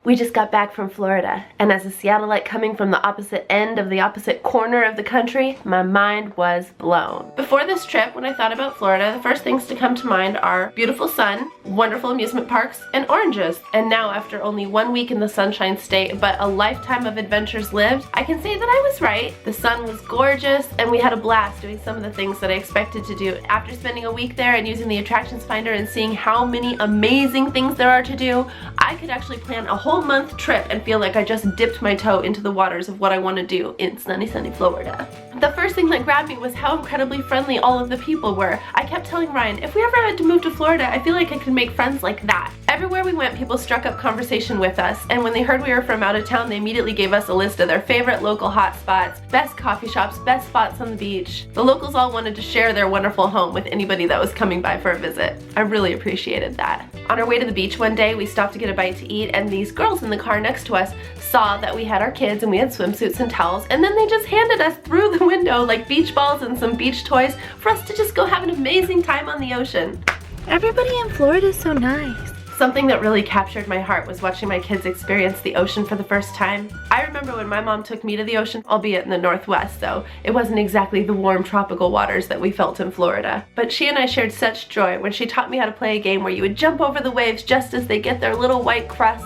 We just got back from Florida, and as a Seattleite coming from the opposite end of the opposite corner of the country, my mind was blown. Before this trip, when I thought about Florida, the first things to come to mind are beautiful sun, wonderful amusement parks, and oranges. And now, after only 1 week in the Sunshine State, but a lifetime of adventures lived, I can say that I was right. The sun was gorgeous, and we had a blast doing some of the things that I expected to do. After spending a week there and using the attractions finder and seeing how many amazing things there are to do, I could actually plan a whole month trip and feel like I just dipped my toe into the waters of what I want to do in sunny Florida. The first thing that grabbed me was how incredibly friendly all of the people were. I kept telling Ryan, if we ever had to move to Florida, I feel like I could make friends like that. Everywhere we went, people struck up conversation with us, and when they heard we were from out of town, they immediately gave us a list of their favorite local hot spots, best coffee shops, best spots on the beach. The locals all wanted to share their wonderful home with anybody that was coming by for a visit. I really appreciated that. On our way to the beach one day, we stopped to get a bite to eat, and these girls in the car next to us saw that we had our kids and we had swimsuits and towels, and then they just handed us through the window like beach balls and some beach toys for us to just go have an amazing time on the ocean. Everybody in Florida is so nice. Something that really captured my heart was watching my kids experience the ocean for the first time. I remember when my mom took me to the ocean, albeit in the Northwest, so it wasn't exactly the warm tropical waters that we felt in Florida. But she and I shared such joy when she taught me how to play a game where you would jump over the waves just as they get their little white crust.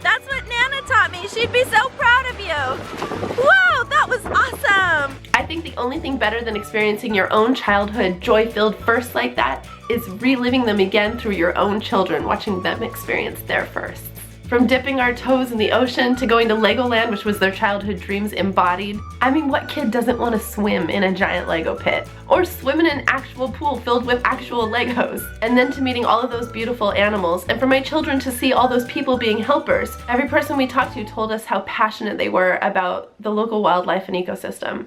That's what Nana taught me. She'd be so proud of you. Whoa, that was awesome. I think the only thing better than experiencing your own childhood joy-filled firsts like that is reliving them again through your own children, watching them experience their firsts. From dipping our toes in the ocean to going to Legoland, which was their childhood dreams embodied. I mean, what kid doesn't want to swim in a giant Lego pit? Or swim in an actual pool filled with actual Legos? And then to meeting all of those beautiful animals, and for my children to see all those people being helpers. Every person we talked to told us how passionate they were about the local wildlife and ecosystem.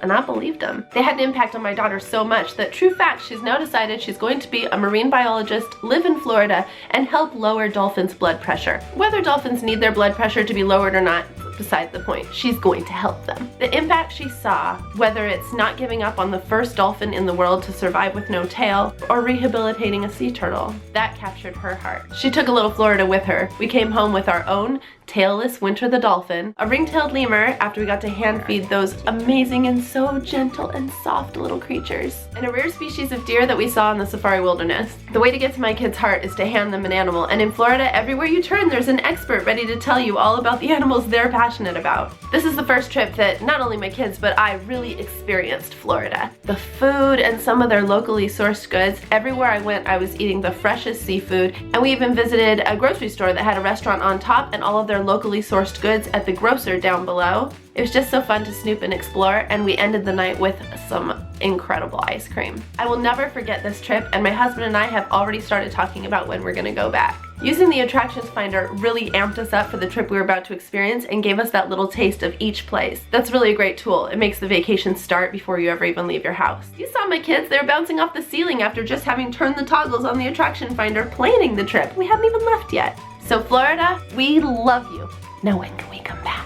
And I believed them. They had an impact on my daughter so much that, true fact, she's now decided she's going to be a marine biologist, live in Florida, and help lower dolphins' blood pressure. Whether dolphins need their blood pressure to be lowered or not, beside the point. She's going to help them. The impact she saw, whether it's not giving up on the first dolphin in the world to survive with no tail, or rehabilitating a sea turtle, that captured her heart. She took a little Florida with her. We came home with our own tailless Winter the dolphin, a ring-tailed lemur after we got to hand feed those amazing and so gentle and soft little creatures, and a rare species of deer that we saw in the safari wilderness. The way to get to my kids' heart is to hand them an animal, and in Florida, everywhere you turn, there's an expert ready to tell you all about the animals they're passionate about. This is the first trip that not only my kids, but I really experienced Florida. The food and some of their locally sourced goods. Everywhere I went, I was eating the freshest seafood, and we even visited a grocery store that had a restaurant on top and all of their locally sourced goods at the grocer down below. It was just so fun to snoop and explore, and we ended the night with some incredible ice cream. I will never forget this trip, and my husband and I have already started talking about when we're gonna go back. Using the attractions finder really amped us up for the trip we were about to experience and gave us that little taste of each place. That's really a great tool. It makes the vacation start before you ever even leave your house. You saw my kids, they were bouncing off the ceiling after just having turned the toggles on the attraction finder planning the trip. We haven't even left yet. So Florida, we love you. Now when can we come back?